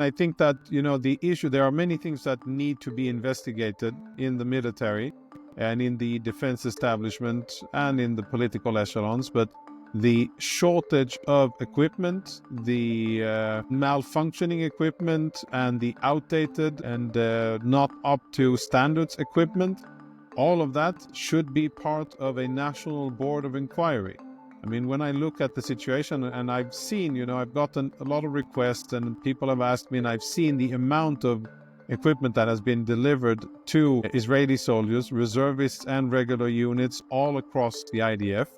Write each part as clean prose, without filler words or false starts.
I think that, there are many things that need to be investigated in the military and in the defense establishment and in the political echelons, but the shortage of equipment, the malfunctioning equipment, and the outdated and not up to standards equipment, all of that should be part of a national board of inquiry. I mean, when I look at the situation, and I've seen, I've gotten a lot of requests and people have asked me, and I've seen the amount of equipment that has been delivered to Israeli soldiers, reservists and regular units all across the IDF,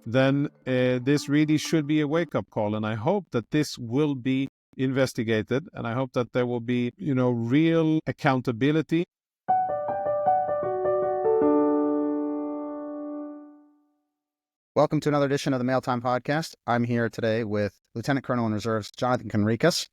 then this really should be a wake-up call. And I hope that this will be investigated, and I hope that there will be, real accountability. Welcome to another edition of the Mael Time Podcast. I'm here today with Lieutenant Colonel in Reserves Jonathan Conricus.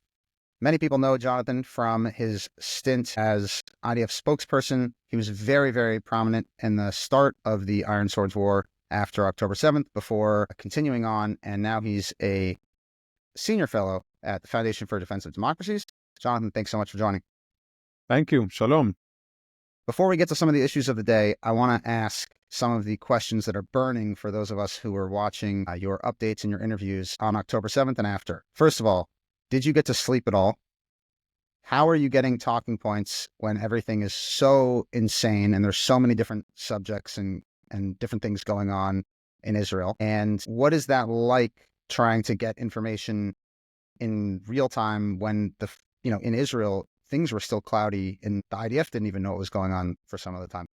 Many people know Jonathan from his stint as IDF spokesperson. He was very, very prominent in the start of the Iron Swords War after October 7th, before continuing on, and now he's a senior fellow at the Foundation for Defense of Democracies. Jonathan, thanks so much for joining. Thank you. Shalom. Before we get to some of the issues of the day, I want to ask some of the questions that are burning for those of us who are watching your updates and your interviews on October 7th and after. First of all, did you get to sleep at all? How are you getting talking points when everything is so insane and there's so many different subjects and different things going on in Israel? And what is that like, trying to get information in real time when in Israel, things were still cloudy and the IDF didn't even know what was going on for some of the time?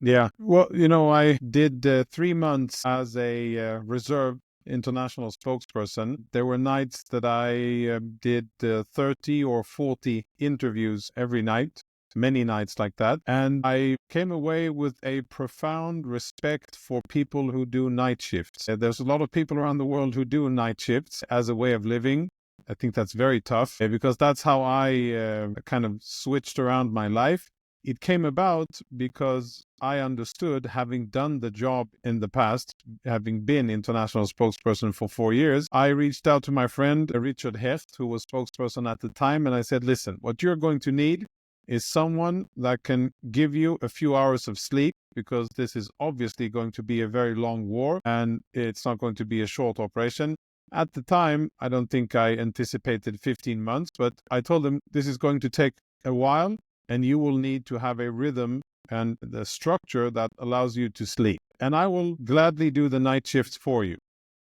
Yeah. Well, I did 3 months as a reserve international spokesperson. There were nights that I did 30 or 40 interviews every night, many nights like that. And I came away with a profound respect for people who do night shifts. There's a lot of people around the world who do night shifts as a way of living. I think that's very tough because that's how I kind of switched around my life. It came about because I understood, having done the job in the past, having been international spokesperson for 4 years, I reached out to my friend Richard Hecht, who was spokesperson at the time, and I said, listen, what you're going to need is someone that can give you a few hours of sleep, because this is obviously going to be a very long war and it's not going to be a short operation. At the time, I don't think I anticipated 15 months, but I told him this is going to take a while and you will need to have a rhythm and the structure that allows you to sleep. And I will gladly do the night shifts for you.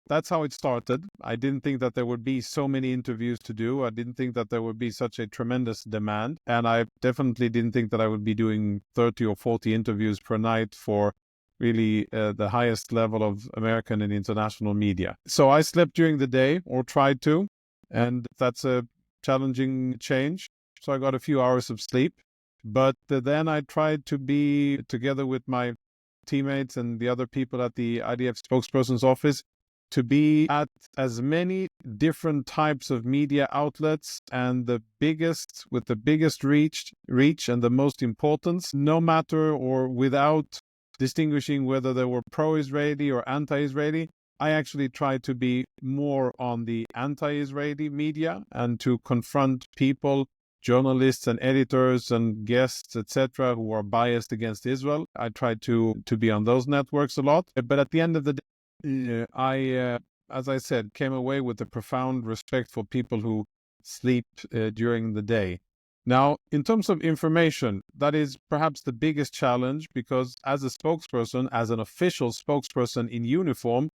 That's how it started. I didn't think that there would be so many interviews to do. I didn't think that there would be such a tremendous demand. And I definitely didn't think that I would be doing 30 or 40 interviews per night for really the highest level of American and international media. So I slept during the day, or tried to, and that's a challenging change. So I got a few hours of sleep. But then I tried to be together with my teammates and the other people at the IDF spokesperson's office to be at as many different types of media outlets and with the biggest reach and the most importance, no matter or without distinguishing whether they were pro-Israeli or anti-Israeli. I actually tried to be more on the anti-Israeli media and to confront people, journalists and editors and guests, etc., who are biased against Israel. I tried to be on those networks a lot. But at the end of the day, I, as I said, came away with a profound respect for people who sleep during the day. Now, in terms of information, that is perhaps the biggest challenge, because as a spokesperson, as an official spokesperson in uniform,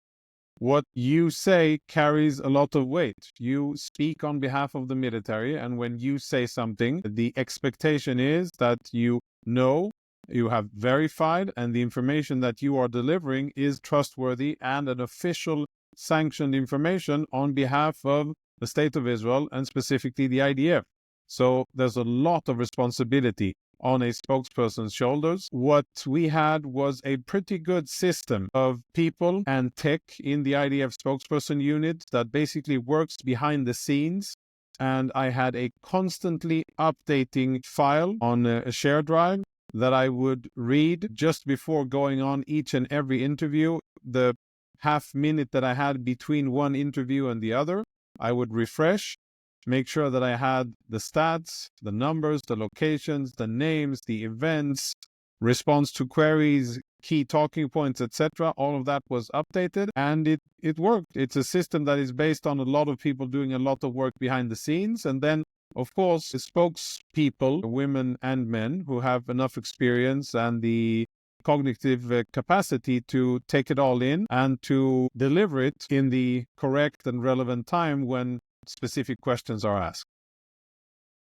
what you say carries a lot of weight. You speak on behalf of the military, and when you say something, the expectation is that you have verified, and the information that you are delivering is trustworthy and an official sanctioned information on behalf of the State of Israel and specifically the IDF. So there's a lot of responsibility on a spokesperson's shoulders. What we had was a pretty good system of people and tech in the IDF spokesperson unit that basically works behind the scenes. And I had a constantly updating file on a share drive that I would read just before going on each and every interview. The half minute that I had between one interview and the other, I would refresh. make sure that I had the stats, the numbers, the locations, the names, the events, response to queries, key talking points, etc. All of that was updated, and it worked. It's a system that is based on a lot of people doing a lot of work behind the scenes. And then, of course, the spokespeople, women and men, who have enough experience and the cognitive capacity to take it all in and to deliver it in the correct and relevant time when specific questions are asked.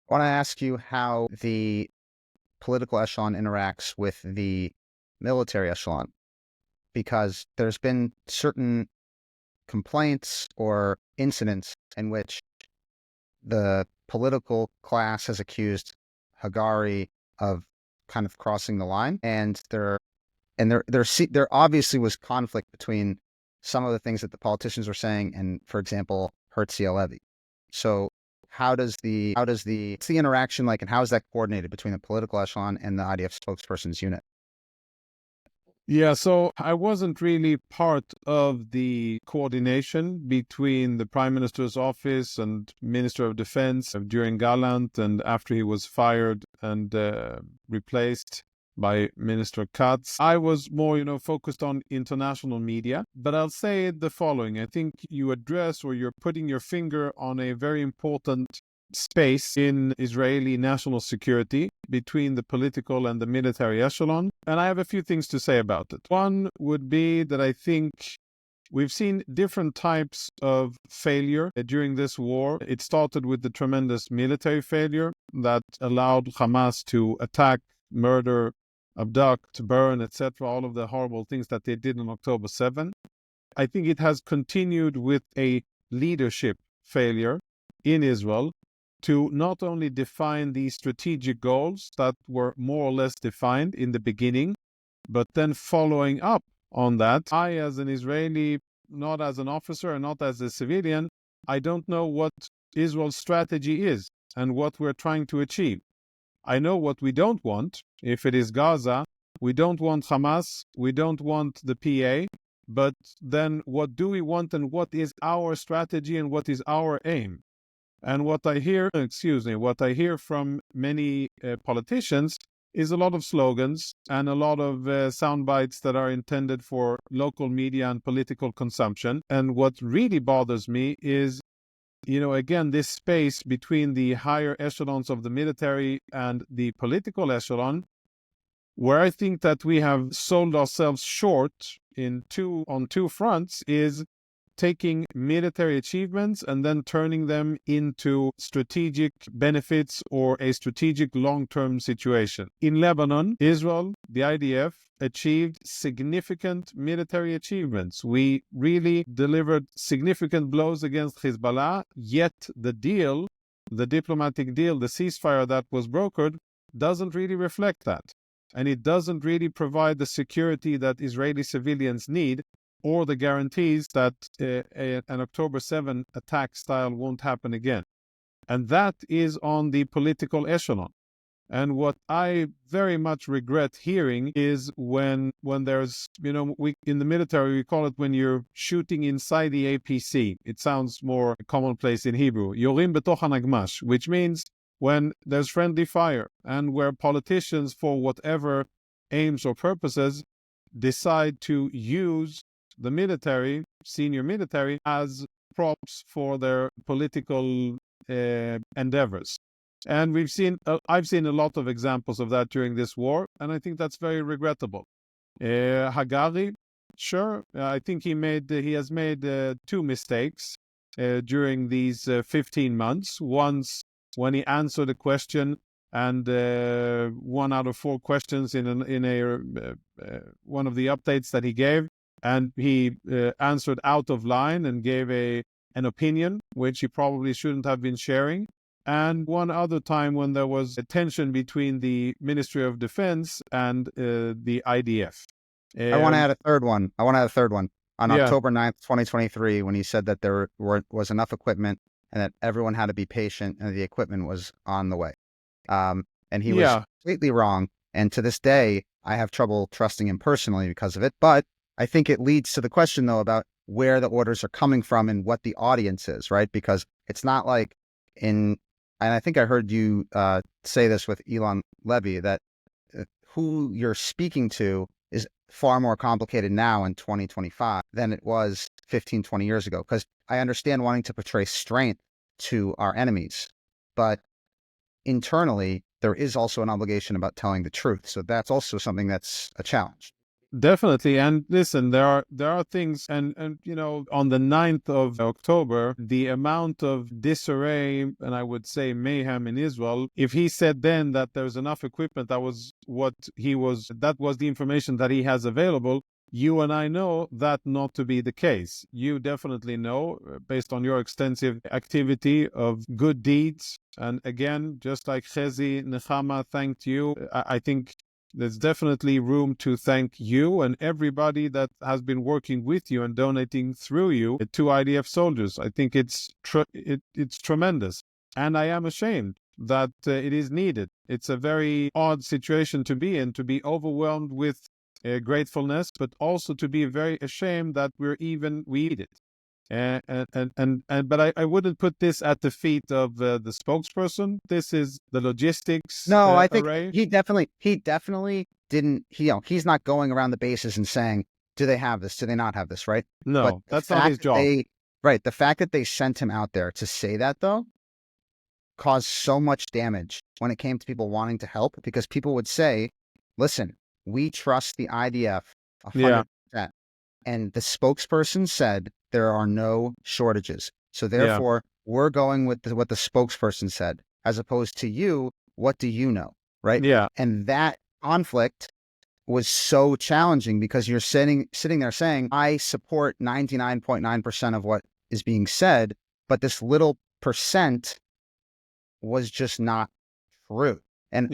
I want to ask you how the political echelon interacts with the military echelon, because there's been certain complaints or incidents in which the political class has accused Hagari of kind of crossing the line, and there obviously was conflict between some of the things that the politicians were saying and, for example, Herzi Halevi. So what's the interaction like, and how is that coordinated between the political echelon and the IDF spokesperson's unit? Yeah, so I wasn't really part of the coordination between the Prime Minister's office and Minister of Defense during Gallant and after he was fired and replaced by Minister Katz. I was more, focused on international media, but I'll say the following. I think you address, or you're putting your finger on a very important space in Israeli national security between the political and the military echelon. And I have a few things to say about it. One would be that I think we've seen different types of failure during this war. It started with the tremendous military failure that allowed Hamas to attack, murder, abduct, burn, etc., all of the horrible things that they did on October 7. I think it has continued with a leadership failure in Israel to not only define the strategic goals that were more or less defined in the beginning, but then following up on that. I, as an Israeli, not as an officer and not as a civilian, I don't know what Israel's strategy is and what we're trying to achieve. I know what we don't want. If it is Gaza, we don't want Hamas, we don't want the PA, but then what do we want and what is our strategy and what is our aim? And what I hear from many politicians is a lot of slogans and a lot of sound bites that are intended for local media and political consumption. And what really bothers me is, again, this space between the higher echelons of the military and the political echelon, where I think that we have sold ourselves short on two fronts, is taking military achievements and then turning them into strategic benefits or a strategic long-term situation. In Lebanon, Israel, the IDF, achieved significant military achievements. We really delivered significant blows against Hezbollah, yet the diplomatic deal, the ceasefire that was brokered, doesn't really reflect that. And it doesn't really provide the security that Israeli civilians need, or the guarantees that an October 7 attack style won't happen again. And that is on the political echelon. And what I very much regret hearing is when there's, in the military, we call it when you're shooting inside the APC. It sounds more commonplace in Hebrew. Yorim betoch hanagmash, which means when there's friendly fire and where politicians, for whatever aims or purposes, decide to use the military, senior military, as props for their political endeavors. And I've seen a lot of examples of that during this war, and I think that's very regrettable. Hagari, sure, I think he has made two mistakes during these 15 months. Once when he answered a question, and 1 out of 4 questions in one of the updates that he gave, and he answered out of line and gave an opinion which he probably shouldn't have been sharing. And one other time when there was a tension between the Ministry of Defense and the IDF. I want to add a third one. On Yeah. October 9th, 2023, when he said that there was enough equipment and that everyone had to be patient and the equipment was on the way. And he was completely wrong. And to this day, I have trouble trusting him personally because of it. But I think it leads to the question, though, about where the orders are coming from and what the audience is, right? Because it's not like and I think I heard you say this with Elon Levy, that who you're speaking to is far more complicated now in 2025 than it was 15, 20 years ago. Because I understand wanting to portray strength to our enemies, but internally, there is also an obligation about telling the truth. So that's also something that's a challenge. Definitely. And listen, there are things, and on the 9th of October, the amount of disarray and I would say mayhem in Israel, if he said then that there's enough equipment, that was the information that he has available. You and I know that not to be the case. You definitely know, based on your extensive activity of good deeds. And again, just like Chezi Nechama thanked you, I think there's definitely room to thank you and everybody that has been working with you and donating through you to IDF soldiers. I think it's tremendous. And I am ashamed that it is needed. It's a very odd situation to be in, to be overwhelmed with gratefulness, but also to be very ashamed that we need it. But I wouldn't put this at the feet of the spokesperson. This is the logistics No, I think array. he definitely didn't. He's not going around the bases and saying, "Do they have this? Do they not have this?" Right? No, But that's not his job. The fact that they sent him out there to say that, though, caused so much damage when it came to people wanting to help, because people would say, "Listen, we trust the IDF 100%," and the spokesperson said there are no shortages. So therefore, we're going with what the spokesperson said, as opposed to you. What do you know? Right? Yeah. And that conflict was so challenging, because you're sitting there saying, I support 99.9% of what is being said, but this little percent was just not true. And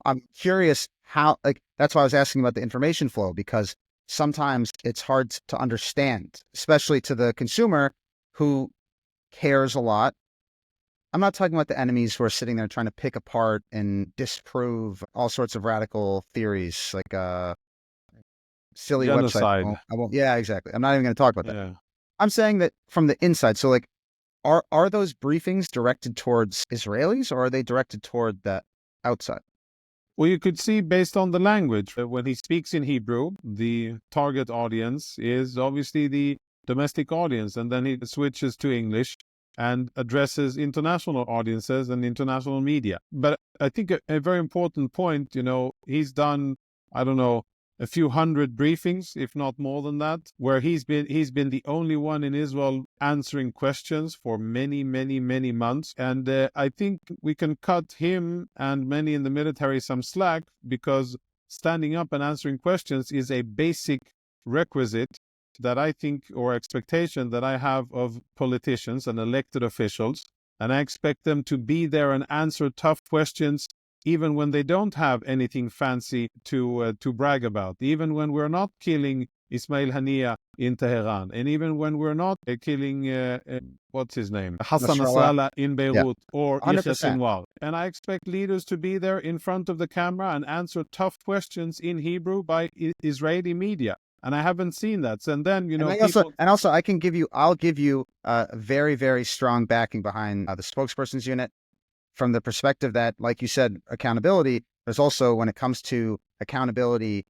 I'm curious how, that's why I was asking about the information flow, because sometimes it's hard to understand, especially to the consumer who cares a lot. I'm not talking about the enemies who are sitting there trying to pick apart and disprove all sorts of radical theories, like a silly genocide. website. I won't. Yeah, exactly. I'm not even going to talk about that. Yeah. I'm saying that from the inside. So, are those briefings directed towards Israelis, or are they directed toward the outside? Well, you could see based on the language. When he speaks in Hebrew, the target audience is obviously the domestic audience, and then he switches to English and addresses international audiences and international media. But I think a very important point, he's done, I don't know, a few hundred briefings, if not more than that, where he's been the only one in Israel answering questions for many, many, many months. And I think we can cut him and many in the military some slack, because standing up and answering questions is a basic requisite that I think, or expectation that I have of politicians and elected officials. And I expect them to be there and answer tough questions, even when they don't have anything fancy to brag about, even when we're not killing Ismail Haniya in Tehran, and even when we're not killing, what's his name, Hassan Nasrallah in Beirut, or Yahya Sinwar. And I expect leaders to be there in front of the camera and answer tough questions in Hebrew by Israeli media. And I haven't seen that. And then, also, I'll give you a very, very strong backing behind the spokespersons unit, from the perspective that, like you said, accountability. There's also, when it comes to accountability,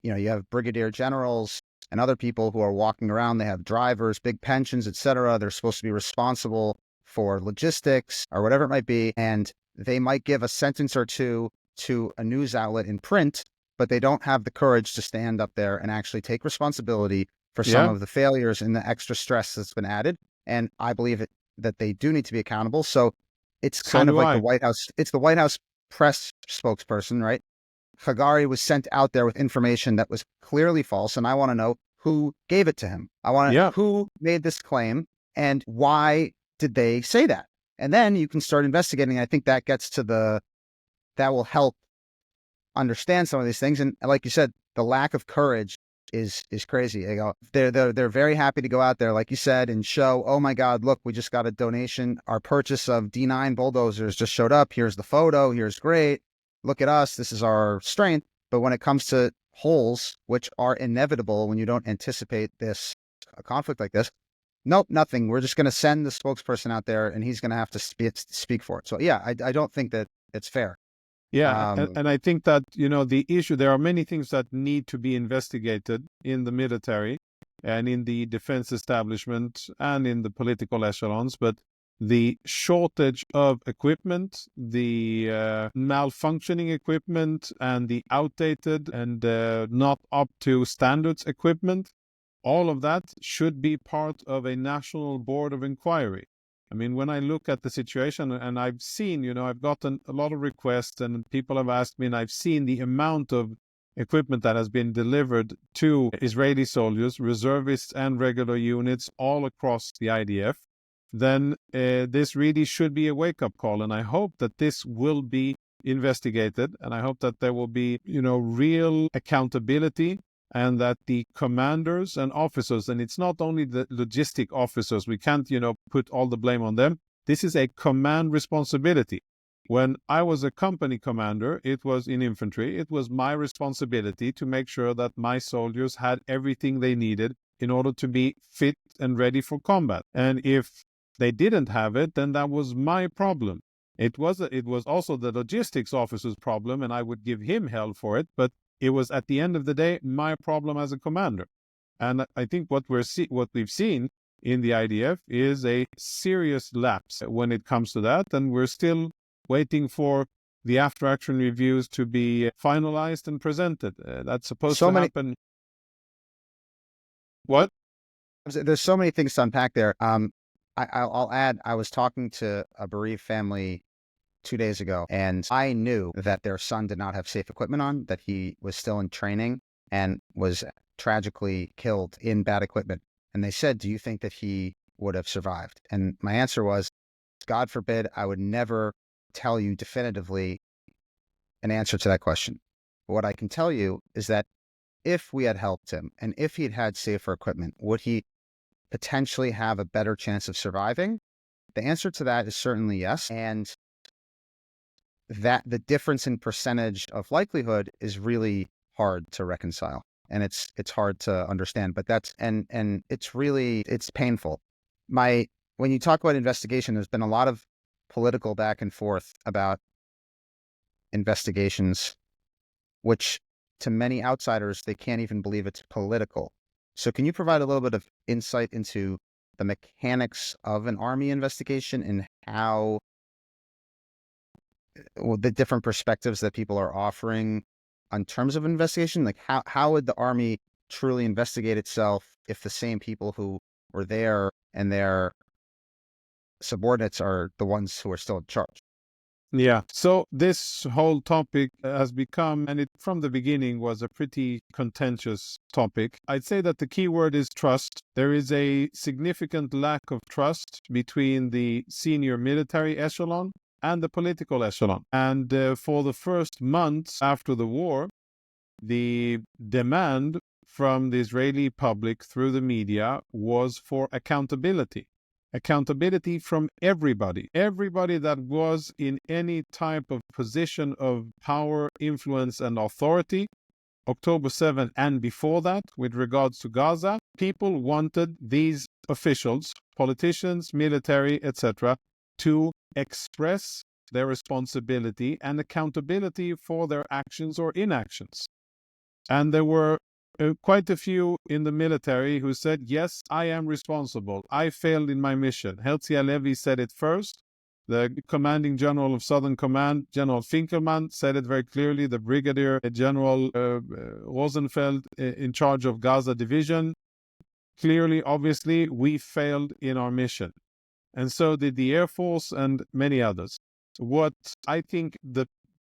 you have brigadier generals and other people who are walking around. They have drivers, big pensions, etc. They're supposed to be responsible for logistics or whatever it might be. And they might give a sentence or two to a news outlet in print, but they don't have the courage to stand up there and actually take responsibility for some of the failures and the extra stress that's been added. And I believe that they do need to be accountable. So it's kind of like the White House. It's the White House press spokesperson, right? Hagari was sent out there with information that was clearly false. And I want to know who gave it to him. I want to know who made this claim and why did they say that? And then you can start investigating. I think that that will help understand some of these things. And like you said, the lack of courage is crazy. They're very happy to go out there, like you said, and show, oh my God, look, we just got a donation. Our purchase of D9 bulldozers just showed up. Here's the photo. Here's great. Look at us. This is our strength. But when it comes to holes, which are inevitable when you don't anticipate a conflict like this, Nope, nothing. We're just going to send the spokesperson out there, and he's going to have to speak for it. So yeah, I don't think that it's fair. Yeah, and I think that, the issue, there are many things that need to be investigated in the military and in the defense establishment and in the political echelons, but the shortage of equipment, the malfunctioning equipment, and the outdated and not up to standards equipment, all of that should be part of a national board of inquiry. I mean, when I look at the situation, and I've seen, I've gotten a lot of requests and people have asked me, and I've seen the amount of equipment that has been delivered to Israeli soldiers, reservists and regular units all across the IDF, then this really should be a wake-up call. And I hope that this will be investigated, and I hope that there will be, real accountability, and that the commanders and officers, and it's not only the logistic officers, we can't, put all the blame on them. This is a command responsibility. When I was a company commander, it was in infantry, it was my responsibility to make sure that my soldiers had everything they needed in order to be fit and ready for combat. And if they didn't have it, then that was my problem. It was also the logistics officer's problem, and I would give him hell for it, but it was, at the end of the day, my problem as a commander. And I think what we've seen in the IDF is a serious lapse when it comes to that, and we're still waiting for the after-action reviews to be finalized and presented. That's supposed to happen. What? There's so many things to unpack there. I'll add, I was talking to a bereaved family 2 days ago, and I knew that their son did not have safe equipment on, that he was still in training and was tragically killed in bad equipment. And they said, do you think that he would have survived? And my answer was, God forbid, I would never tell you definitively an answer to that question. But what I can tell you is that if we had helped him and if he had had safer equipment, would he potentially have a better chance of surviving? The answer to that is certainly yes. And that the difference in percentage of likelihood is really hard to reconcile, and it's hard to understand, but and it's painful. When you talk about investigation, there's been a lot of political back and forth about investigations, which to many outsiders, they can't even believe it's political. So can you provide a little bit of insight into the mechanics of an Army investigation and how the different perspectives that people are offering on terms of investigation? Like how would the Army truly investigate itself if the same people who were there and their subordinates are the ones who are still in charge? Yeah. So this whole topic has become, and it from the beginning was a pretty contentious topic. I'd say that the key word is trust. There is a significant lack of trust between the senior military echelon and the political echelon. And for the first months after the war, the demand from the Israeli public through the media was for accountability. Accountability from everybody that was in any type of position of power, influence, and authority. October 7th and before that, with regards to Gaza, people wanted these officials, politicians, military, etc., to express their responsibility and accountability for their actions or inactions. And there were quite a few in the military who said, yes, I am responsible. I failed in my mission. Herzi Halevi said it first. The commanding general of Southern Command, General Finkelman, said it very clearly. The Brigadier General Rosenfeld, in charge of Gaza Division, clearly, obviously, we failed in our mission. And so did the Air Force and many others. What I think the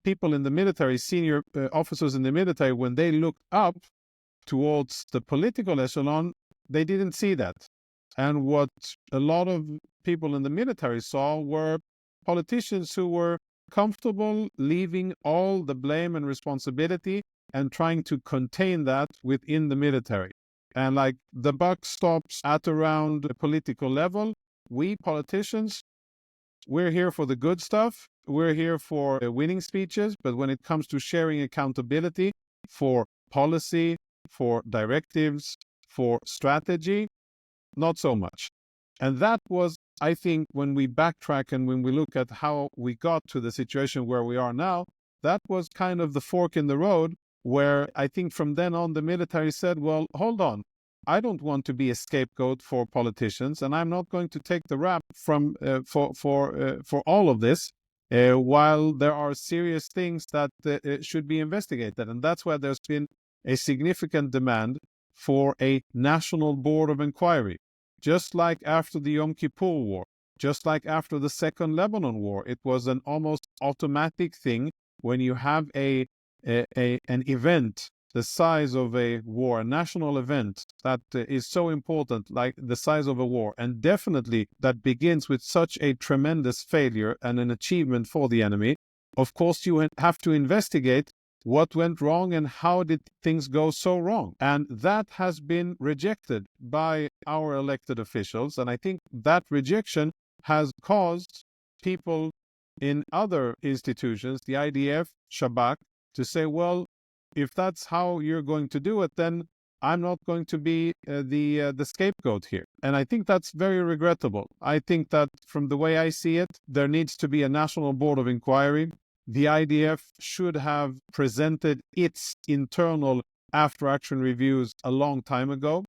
people in the military, senior officers in the military, when they looked up towards the political echelon, they didn't see that. And what a lot of people in the military saw were politicians who were comfortable leaving all the blame and responsibility and trying to contain that within the military. And like the buck stops at around the political level. We politicians, we're here for the good stuff. We're here for winning speeches. But when it comes to sharing accountability for policy, for directives, for strategy, not so much. And that was, I think, when we backtrack and when we look at how we got to the situation where we are now, that was kind of the fork in the road where I think from then on the military said, well, hold on. I don't want to be a scapegoat for politicians, and I'm not going to take the rap for all of this. While there are serious things that should be investigated. And that's why there's been a significant demand for a national board of inquiry. Just like after the Yom Kippur War, just like after the Second Lebanon War, it was an almost automatic thing when you have an event the size of a war, a national event that is so important, like the size of a war, and definitely that begins with such a tremendous failure and an achievement for the enemy. Of course, you have to investigate what went wrong and how did things go so wrong. And that has been rejected by our elected officials. And I think that rejection has caused people in other institutions, the IDF, Shabak, to say, well, if that's how you're going to do it, then I'm not going to be the scapegoat here. And I think that's very regrettable. I think that from the way I see it, there needs to be a national board of inquiry. The IDF should have presented its internal after-action reviews a long time ago.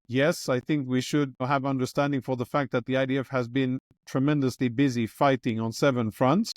Yes, I think we should have understanding for the fact that the IDF has been tremendously busy fighting on 7 fronts.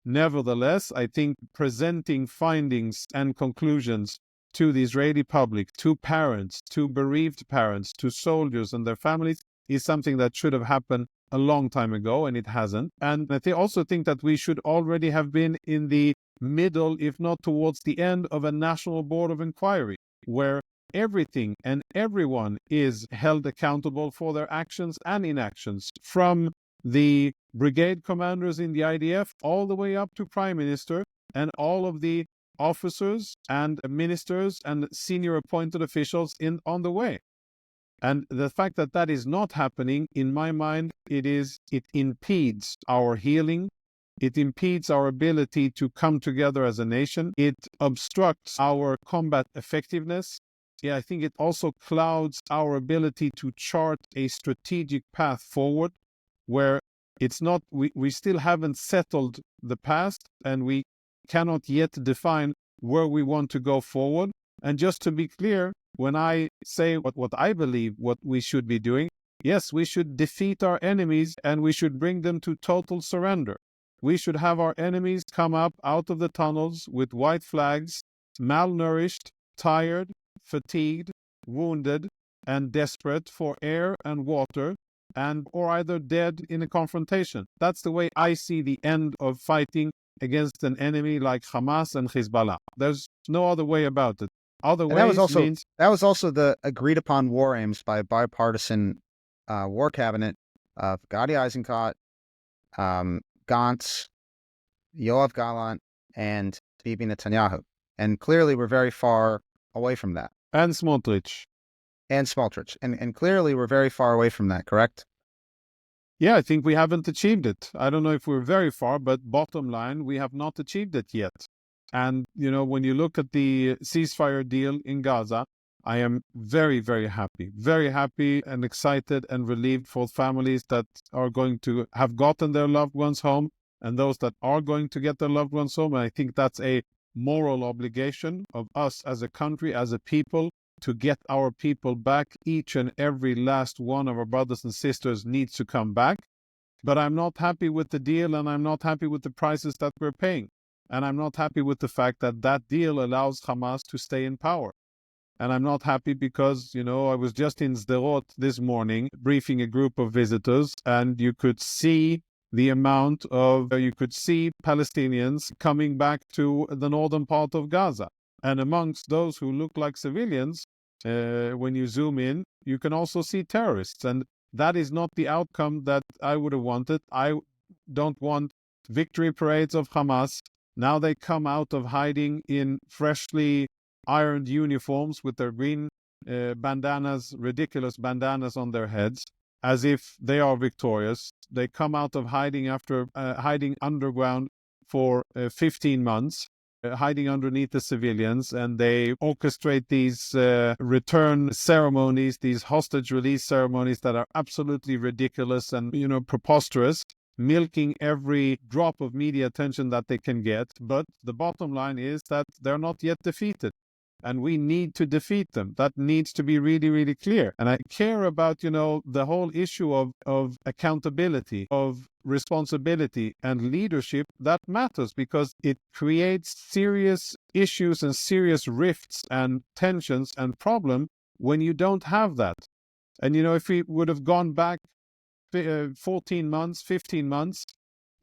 Nevertheless, I think presenting findings and conclusions to the Israeli public, to parents, to bereaved parents, to soldiers and their families is something that should have happened a long time ago, and it hasn't. And I also think that we should already have been in the middle, if not towards the end, of a national board of inquiry, where everything and everyone is held accountable for their actions and inactions, from the brigade commanders in the IDF all the way up to Prime Minister and all of the officers and ministers and senior appointed officials on the way. And the fact that that is not happening, in my mind, it impedes our healing. It impedes our ability to come together as a nation. It obstructs our combat effectiveness. I think it also clouds our ability to chart a strategic path forward, where it's not, we still haven't settled the past, and we cannot yet define where we want to go forward. And just to be clear, when I say what I believe what we should be doing, yes, we should defeat our enemies and we should bring them to total surrender. We should have our enemies come up out of the tunnels with white flags, malnourished, tired, fatigued, wounded, and desperate for air and water, or either dead in a confrontation. That's the way I see the end of fighting against an enemy like Hamas and Hezbollah. There's no other way about it. Other ways that was also the agreed upon war aims by a bipartisan war cabinet of Gadi Eisenkot, Gantz, Yoav Gallant, and Bibi Netanyahu. And clearly we're very far away from that. And Smotrich. And clearly we're very far away from that, correct? Yeah, I think we haven't achieved it. I don't know if we're very far, but bottom line, we have not achieved it yet. And, when you look at the ceasefire deal in Gaza, I am very, very happy and excited and relieved for families that are going to have gotten their loved ones home and those that are going to get their loved ones home. And I think that's a moral obligation of us as a country, as a people, to get our people back. Each and every last one of our brothers and sisters needs to come back. But I'm not happy with the deal, and I'm not happy with the prices that we're paying. And I'm not happy with the fact that that deal allows Hamas to stay in power. And I'm not happy because, I was just in Sderot this morning briefing a group of visitors, and you could see Palestinians coming back to the northern part of Gaza. And amongst those who look like civilians, when you zoom in, you can also see terrorists. And that is not the outcome that I would have wanted. I don't want victory parades of Hamas. Now they come out of hiding in freshly ironed uniforms with their green bandanas, ridiculous bandanas on their heads, as if they are victorious. They come out of hiding after hiding underground for 15 months. hiding underneath the civilians, and they orchestrate these return ceremonies, these hostage release ceremonies that are absolutely ridiculous and, preposterous, milking every drop of media attention that they can get. But the bottom line is that they're not yet defeated. And we need to defeat them. That needs to be really, really clear. And I care about, the whole issue of accountability, of responsibility and leadership. That matters because it creates serious issues and serious rifts and tensions and problems when you don't have that. And, if we would have gone back 14 months, 15 months,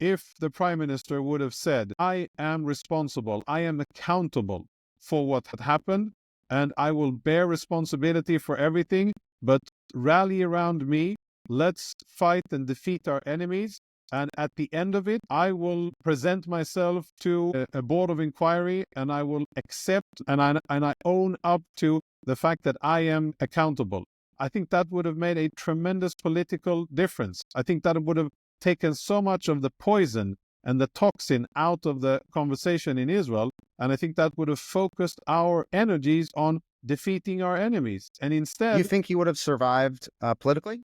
if the prime minister would have said, I am responsible, I am accountable for what had happened, and I will bear responsibility for everything, but rally around me, let's fight and defeat our enemies, and at the end of it, I will present myself to a board of inquiry, and I will accept and I own up to the fact that I am accountable. I think that would have made a tremendous political difference. I think that would have taken so much of the poison and the toxin out of the conversation in Israel. And I think that would have focused our energies on defeating our enemies. And instead... You think he would have survived politically?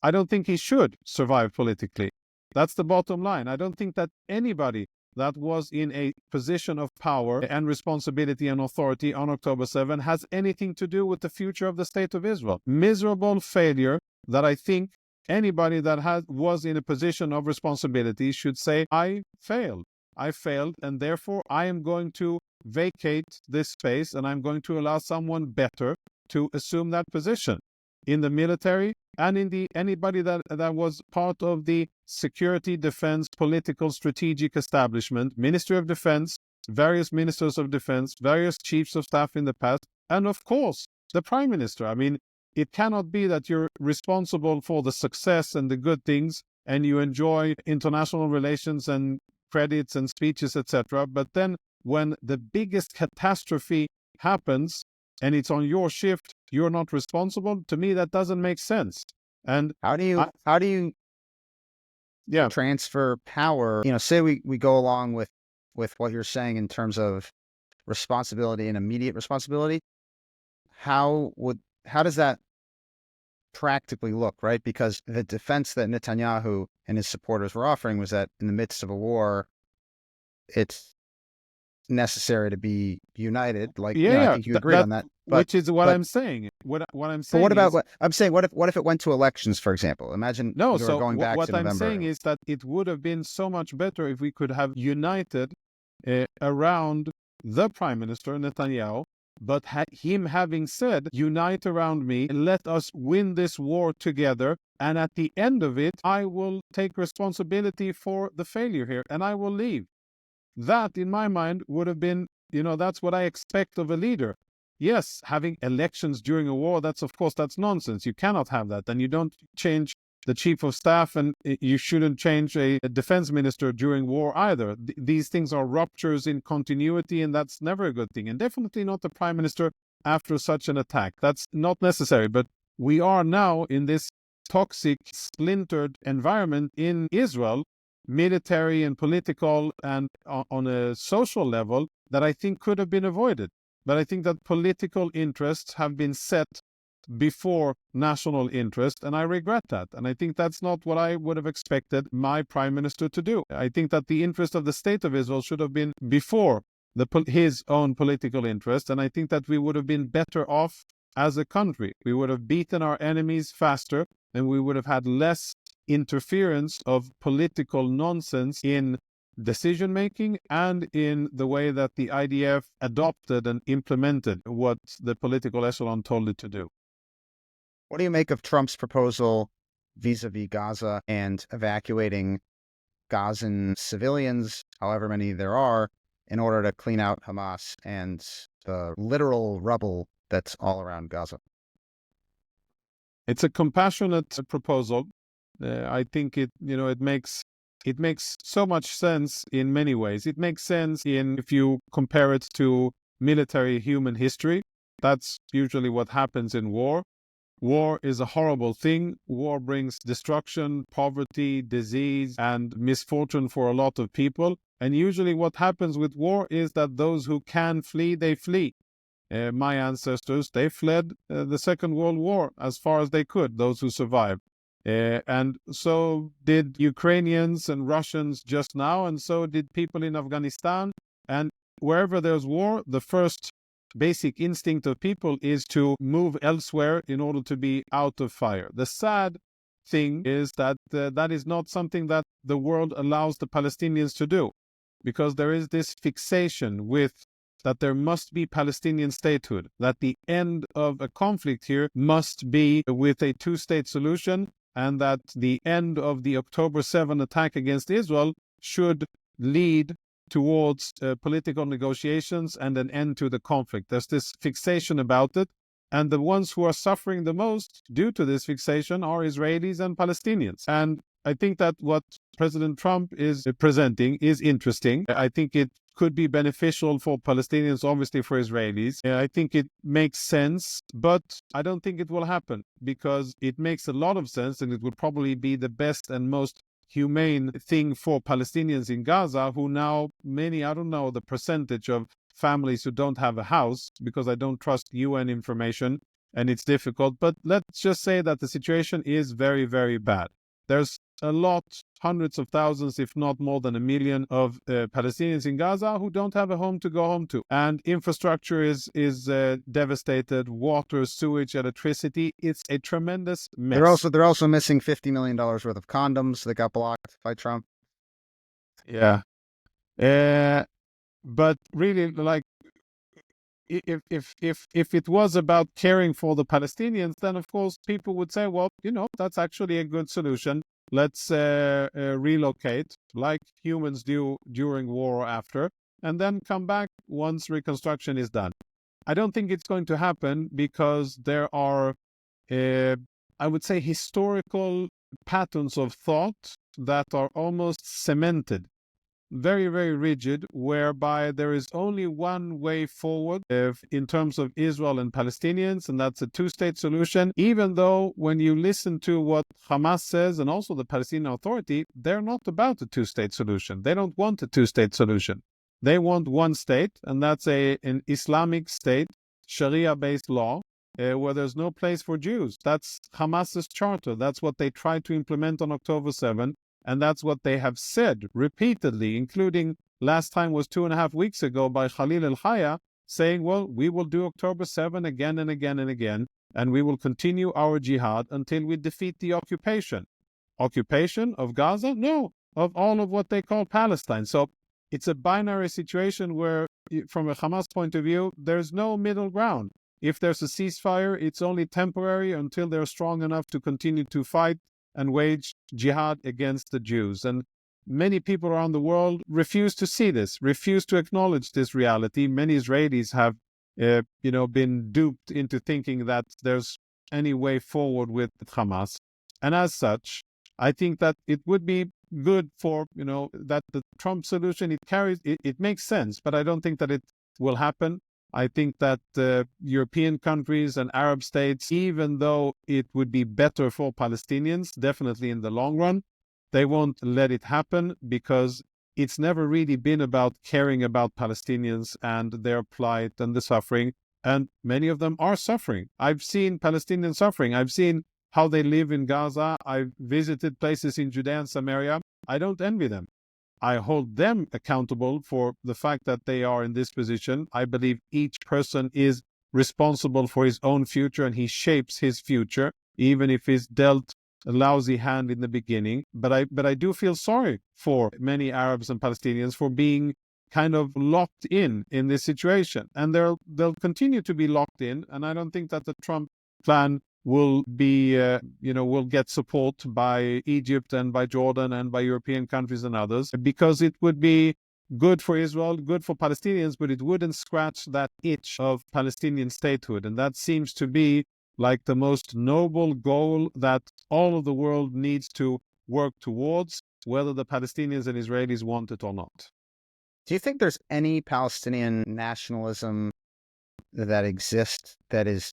I don't think he should survive politically. That's the bottom line. I don't think that anybody that was in a position of power and responsibility and authority on October 7 has anything to do with the future of the state of Israel. Miserable failure that I think anybody that was in a position of responsibility should say, I failed, and therefore I am going to vacate this space and I'm going to allow someone better to assume that position in the military and in anybody that was part of the security, defense, political, strategic establishment, Ministry of Defense, various ministers of defense, various chiefs of staff in the past, and of course, the prime minister. I mean, it cannot be that you're responsible for the success and the good things and you enjoy international relations and credits and speeches, etc. But then when the biggest catastrophe happens and it's on your shift, you're not responsible. To me, that doesn't make sense. And how do you transfer power? Say we go along with what you're saying in terms of responsibility and immediate responsibility. How does that practically look, right? Because the defense that Netanyahu and his supporters were offering was that in the midst of a war, it's necessary to be united. I think you agree on that. But, which is what I'm saying. What I'm saying. But what about what I'm saying? What if it went to elections, for example? Imagine going back what to November. I'm saying is that it would have been so much better if we could have united around the prime minister Netanyahu. But him having said, unite around me, let us win this war together, and at the end of it, I will take responsibility for the failure here, and I will leave. That, in my mind, would have been, that's what I expect of a leader. Yes, having elections during a war, that's nonsense. You cannot have that. And you don't change the chief of staff, and you shouldn't change a defense minister during war either. These things are ruptures in continuity, and that's never a good thing. And definitely not the prime minister after such an attack. That's not necessary. But we are now in this toxic, splintered environment in Israel, military and political and on a social level, that I think could have been avoided. But I think that political interests have been set before national interest, and I regret that. And I think that's not what I would have expected my prime minister to do. I think that the interest of the state of Israel should have been before his own political interest, and I think that we would have been better off as a country. We would have beaten our enemies faster, and we would have had less interference of political nonsense in decision-making and in the way that the IDF adopted and implemented what the political echelon told it to do. What do you make of Trump's proposal vis-a-vis Gaza and evacuating Gazan civilians, however many there are, in order to clean out Hamas and the literal rubble that's all around Gaza? It's a compassionate proposal. I think it makes so much sense in many ways. It makes sense if you compare it to military human history. That's usually what happens in war. war is a horrible thing. War brings destruction, poverty, disease, and misfortune for a lot of people. And usually what happens with war is that those who can flee, they flee. My ancestors, they fled the Second World War as far as they could, those who survived. And so did Ukrainians and Russians just now, and so did people in Afghanistan. And wherever there's war, the first basic instinct of people is to move elsewhere in order to be out of fire. The sad thing is that that is not something that the world allows the Palestinians to do, because there is this fixation with that there must be Palestinian statehood, that the end of a conflict here must be with a two-state solution, and that the end of the October 7 attack against Israel should lead towards political negotiations and an end to the conflict. There's this fixation about it, and the ones who are suffering the most due to this fixation are Israelis and Palestinians. And I think that what President Trump is presenting is interesting. I think it could be beneficial for Palestinians, obviously for Israelis. I think it makes sense, but I don't think it will happen, because it makes a lot of sense, and it would probably be the best and most humane thing for Palestinians in Gaza, who now, many, I don't know the percentage of families who don't have a house, because I don't trust UN information and it's difficult. But let's just say that the situation is very, very bad. There's a lot, hundreds of thousands, if not more than 1 million of Palestinians in Gaza who don't have a home to go home to. And infrastructure is devastated, water, sewage, electricity. It's a tremendous mess. They're also missing $50 million worth of condoms that got blocked by Trump. Yeah. But really, like, if it was about caring for the Palestinians, then of course people would say, well, that's actually a good solution. Let's relocate like humans do during war or after, and then come back once reconstruction is done. I don't think it's going to happen, because there are, I would say, historical patterns of thought that are almost cemented, very, very rigid, whereby there is only one way forward in terms of Israel and Palestinians, and that's a two-state solution, even though when you listen to what Hamas says and also the Palestinian Authority, they're not about a two-state solution. They don't want a two-state solution. They want one state, and that's an Islamic state, Sharia-based law, where there's no place for Jews. That's Hamas's charter. That's what they tried to implement on October 7. And that's what they have said repeatedly, including last time was 2.5 weeks ago by Khalil al-Haya, saying, well, we will do October 7 again and again and again, and we will continue our jihad until we defeat the occupation. Occupation of Gaza? No, of all of what they call Palestine. So it's a binary situation where, from a Hamas point of view, there's no middle ground. If there's a ceasefire, it's only temporary until they're strong enough to continue to fight and wage jihad against the Jews. And many people around the world refuse to see this, refuse to acknowledge this reality. Many Israelis have, been duped into thinking that there's any way forward with Hamas. And as such, I think that it would be good for, that the Trump solution, it makes sense, but I don't think that it will happen. I think that European countries and Arab states, even though it would be better for Palestinians, definitely in the long run, they won't let it happen, because it's never really been about caring about Palestinians and their plight and the suffering. And many of them are suffering. I've seen Palestinians suffering. I've seen how they live in Gaza. I've visited places in Judea and Samaria. I don't envy them. I hold them accountable for the fact that they are in this position. I believe each person is responsible for his own future, and he shapes his future, even if he's dealt a lousy hand in the beginning. But I do feel sorry for many Arabs and Palestinians for being kind of locked in this situation. And they'll continue to be locked in. And I don't think that the Trump plan will be, will get support by Egypt and by Jordan and by European countries and others, because it would be good for Israel, good for Palestinians, but it wouldn't scratch that itch of Palestinian statehood. And that seems to be like the most noble goal that all of the world needs to work towards, whether the Palestinians and Israelis want it or not. Do you think there's any Palestinian nationalism that exists that is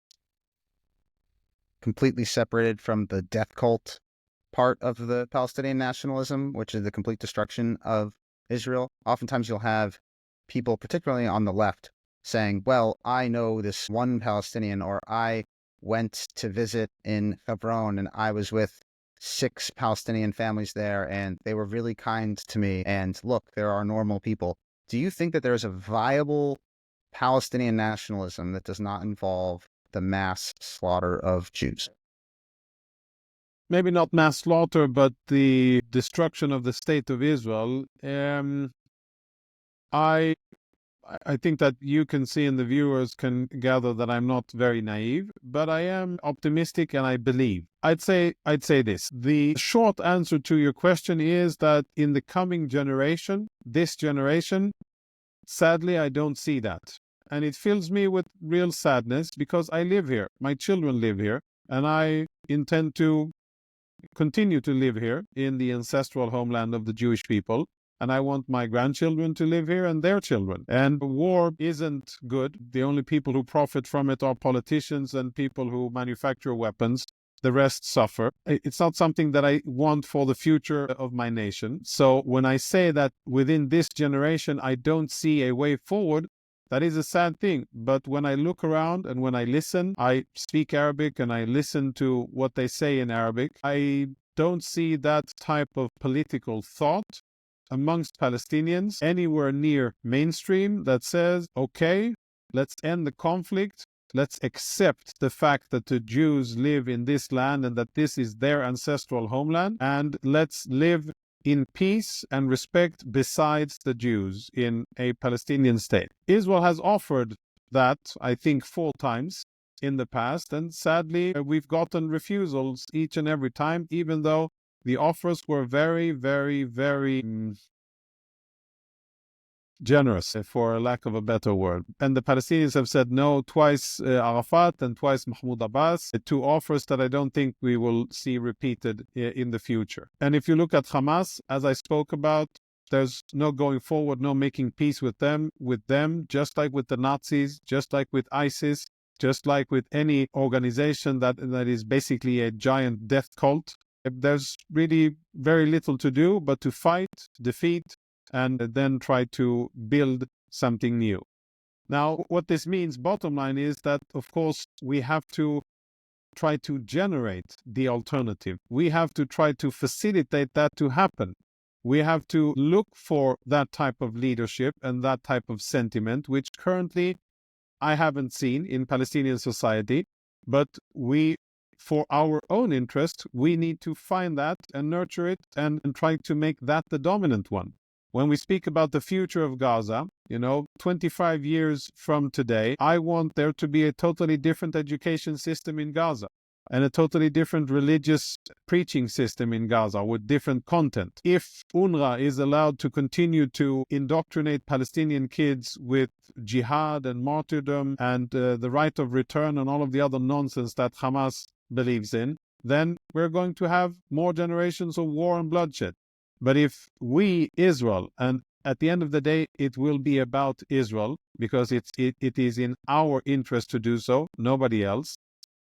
completely separated from the death cult part of the Palestinian nationalism, which is the complete destruction of Israel. Oftentimes you'll have people, particularly on the left, saying, well, I know this one Palestinian, or I went to visit in Hebron and I was with 6 Palestinian families there and they were really kind to me. And look, there are normal people. Do you think that there's a viable Palestinian nationalism that does not involve the mass slaughter of Jews? Maybe not mass slaughter, but the destruction of the state of Israel. I think that you can see, and the viewers can gather, that I'm not very naive, but I am optimistic and I believe. I'd say this. The short answer to your question is that in the coming generation, this generation, sadly, I don't see that. And it fills me with real sadness because I live here. My children live here, and I intend to continue to live here in the ancestral homeland of the Jewish people. And I want my grandchildren to live here and their children. And war isn't good. The only people who profit from it are politicians and people who manufacture weapons. The rest suffer. It's not something that I want for the future of my nation. So when I say that within this generation, I don't see a way forward, that is a sad thing. But when I look around and when I listen, I speak Arabic and I listen to what they say in Arabic, I don't see that type of political thought amongst Palestinians anywhere near mainstream that says, okay, let's end the conflict. Let's accept the fact that the Jews live in this land and that this is their ancestral homeland. And let's live in peace and respect besides the Jews in a Palestinian state. Israel has offered that, I think, 4 times in the past. And sadly, we've gotten refusals each and every time, even though the offers were very, very, very generous, for lack of a better word. And the Palestinians have said no twice, Arafat, and twice Mahmoud Abbas, 2 offers that I don't think we will see repeated in the future. And if you look at Hamas, as I spoke about, there's no going forward, no making peace with them, just like with the Nazis, just like with ISIS, just like with any organization that is basically a giant death cult. There's really very little to do but to fight, defeat, and then try to build something new. Now, what this means, bottom line, is that, of course, we have to try to generate the alternative. We have to try to facilitate that to happen. We have to look for that type of leadership and that type of sentiment, which currently I haven't seen in Palestinian society, but for our own interest, we need to find that and nurture it and try to make that the dominant one. When we speak about the future of Gaza, 25 years from today, I want there to be a totally different education system in Gaza and a totally different religious preaching system in Gaza with different content. If UNRWA is allowed to continue to indoctrinate Palestinian kids with jihad and martyrdom and the right of return and all of the other nonsense that Hamas believes in, then we're going to have more generations of war and bloodshed. But if we, Israel, and at the end of the day, it will be about Israel, because it is in our interest to do so, nobody else.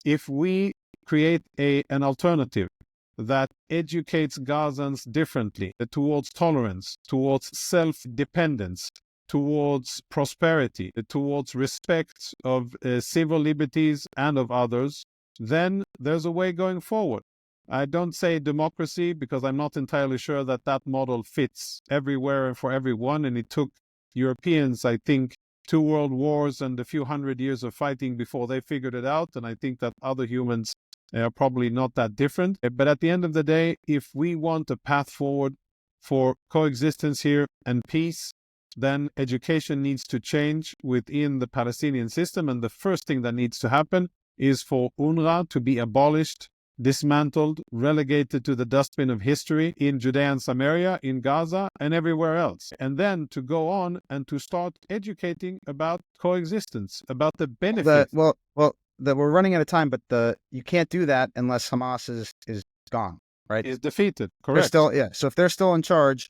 If we create an alternative that educates Gazans differently towards tolerance, towards self-dependence, towards prosperity, towards respect of civil liberties and of others, then there's a way going forward. I don't say democracy because I'm not entirely sure that model fits everywhere and for everyone. And it took Europeans, I think, 2 world wars and a few hundred years of fighting before they figured it out. And I think that other humans are probably not that different. But at the end of the day, if we want a path forward for coexistence here and peace, then education needs to change within the Palestinian system. And the first thing that needs to happen is for UNRWA to be abolished, dismantled, relegated to the dustbin of history in Judea and Samaria, in Gaza, and everywhere else. And then to go on and to start educating about coexistence, about the benefits. We're running out of time, but you can't do that unless Hamas is gone, right? Is defeated, correct. So if they're still in charge,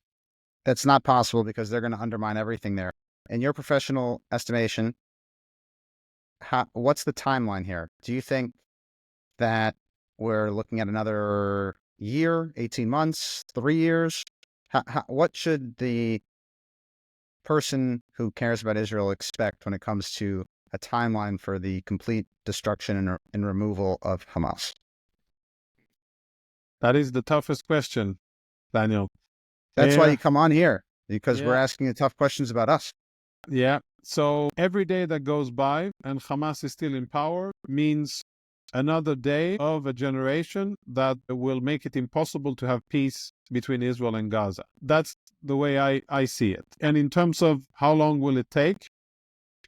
that's not possible because they're going to undermine everything there. In your professional estimation, what's the timeline here? Do you think that we're looking at another year, 18 months, 3 years? What should the person who cares about Israel expect when it comes to a timeline for the complete destruction and removal of Hamas? That is the toughest question, Daniel. That's why you come on here, because we're Yeah. asking the tough questions about us. Yeah. So every day that goes by and Hamas is still in power means another day of a generation that will make it impossible to have peace between Israel and Gaza. That's the way I see it. And in terms of how long will it take,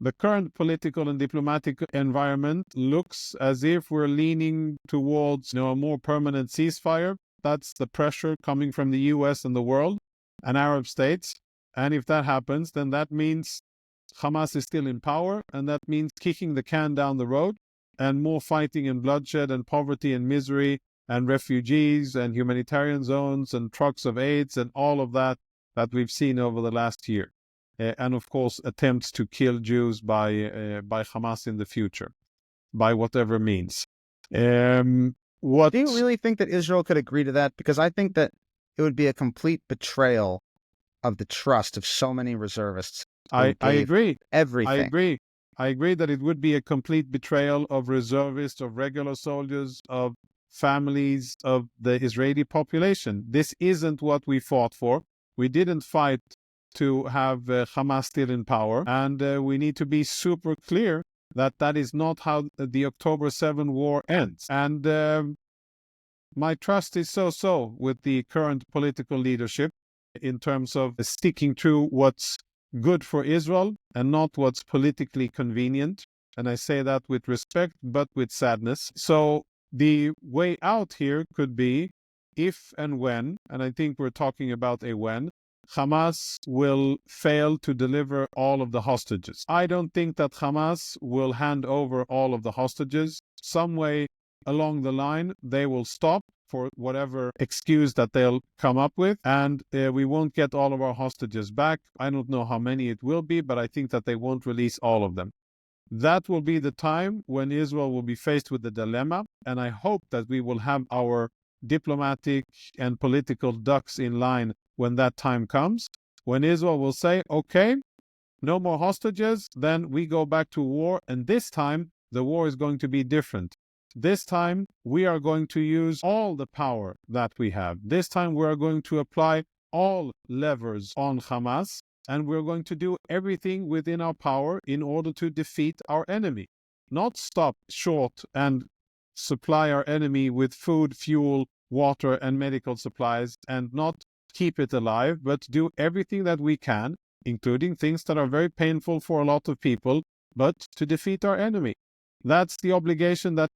the current political and diplomatic environment looks as if we're leaning towards a more permanent ceasefire. That's the pressure coming from the US and the world and Arab states. And if that happens, then that means Hamas is still in power, and that means kicking the can down the road and more fighting and bloodshed and poverty and misery and refugees and humanitarian zones and trucks of aids and all of that we've seen over the last year. And of course, attempts to kill Jews by Hamas in the future, by whatever means. Do you really think that Israel could agree to that? Because I think that it would be a complete betrayal of the trust of so many reservists. I agree. Everything. I agree that it would be a complete betrayal of reservists, of regular soldiers, of families, of the Israeli population. This isn't what we fought for. We didn't fight to have Hamas still in power, and we need to be super clear that that is not how the October 7 war ends. And my trust is so with the current political leadership in terms of sticking to what's good for Israel and not what's politically convenient. And I say that with respect, but with sadness. So the way out here could be if and when, and I think we're talking about a when, Hamas will fail to deliver all of the hostages. I don't think that Hamas will hand over all of the hostages. Some way along the line, they will stop for whatever excuse that they'll come up with, and we won't get all of our hostages back. I don't know how many it will be, but I think that they won't release all of them. That will be the time when Israel will be faced with the dilemma, and I hope that we will have our diplomatic and political ducks in line when that time comes, when Israel will say, okay, no more hostages, then we go back to war, and this time the war is going to be different. This time, we are going to use all the power that we have. This time, we are going to apply all levers on Hamas, and we're going to do everything within our power in order to defeat our enemy. Not stop short and supply our enemy with food, fuel, water, and medical supplies, and not keep it alive, but do everything that we can, including things that are very painful for a lot of people, but to defeat our enemy. That's the obligation that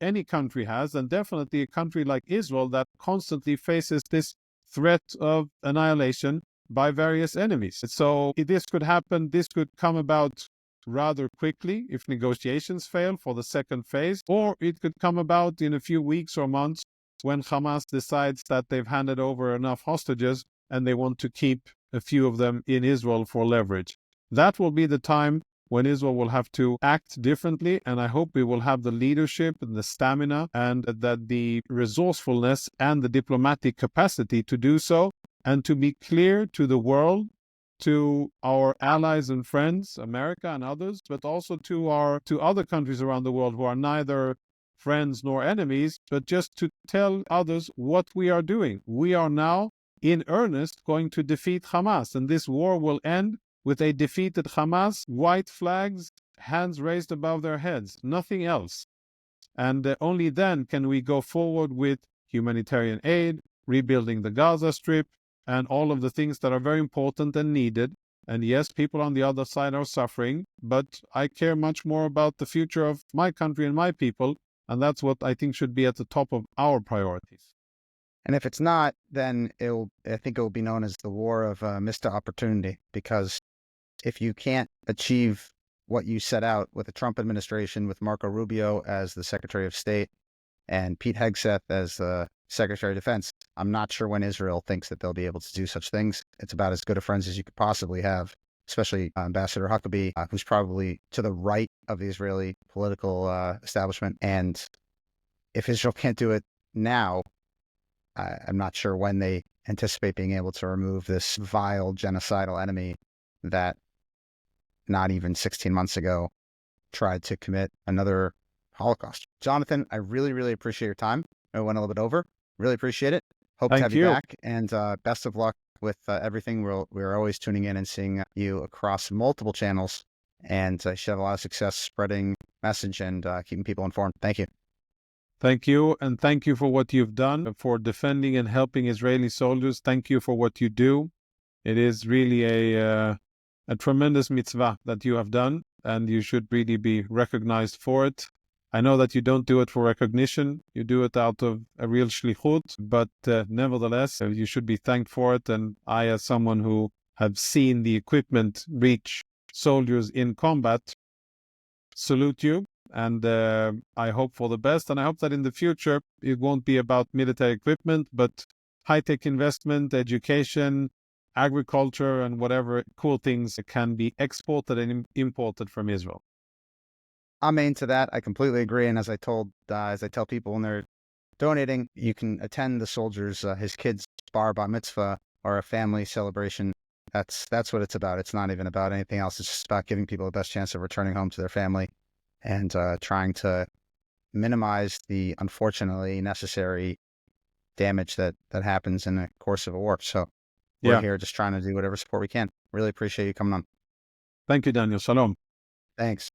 any country has, and definitely a country like Israel that constantly faces this threat of annihilation by various enemies. So if this could happen, this could come about rather quickly if negotiations fail for the second phase, or it could come about in a few weeks or months when Hamas decides that they've handed over enough hostages and they want to keep a few of them in Israel for leverage. That will be the time when Israel will have to act differently, and I hope we will have the leadership and the stamina and that the resourcefulness and the diplomatic capacity to do so, and to be clear to the world, to our allies and friends, America and others, but also to other countries around the world who are neither friends nor enemies, but just to tell others what we are doing. We are now in earnest going to defeat Hamas, and this war will end with a defeated Hamas, white flags, hands raised above their heads, nothing else. And only then can we go forward with humanitarian aid, rebuilding the Gaza Strip, and all of the things that are very important and needed. And yes, people on the other side are suffering, but I care much more about the future of my country and my people, and that's what I think should be at the top of our priorities. And if it's not, then I think it will be known as the war of missed opportunity, because if you can't achieve what you set out with the Trump administration, with Marco Rubio as the Secretary of State and Pete Hegseth as the Secretary of Defense, I'm not sure when Israel thinks that they'll be able to do such things. It's about as good of friends as you could possibly have, especially Ambassador Huckabee, who's probably to the right of the Israeli political establishment. And if Israel can't do it now, I'm not sure when they anticipate being able to remove this vile genocidal enemy that not even 16 months ago tried to commit another Holocaust. Jonathan, I really, really appreciate your time. I went a little bit over. Really appreciate it. Hope to Thank have you you. back, and best of luck with everything. We're always tuning in and seeing you across multiple channels, and you should have a lot of success spreading message and keeping people informed. Thank you. Thank you. And thank you for what you've done for defending and helping Israeli soldiers. Thank you for what you do. It is really a tremendous mitzvah that you have done, and you should really be recognized for it. I know that you don't do it for recognition. You do it out of a real shlichut, but nevertheless, you should be thanked for it. And I, as someone who have seen the equipment reach soldiers in combat, salute you. And I hope for the best. And I hope that in the future, it won't be about military equipment, but high-tech investment, education, agriculture, and whatever cool things can be exported and imported from Israel. Amen to that. I completely agree. And as I tell people when they're donating, you can attend the soldiers, his kids' bar mitzvah or a family celebration. That's what it's about. It's not even about anything else. It's just about giving people the best chance of returning home to their family and trying to minimize the unfortunately necessary damage that happens in the course of a war. So we're here just trying to do whatever support we can. Really appreciate you coming on. Thank you, Daniel. Shalom. Thanks.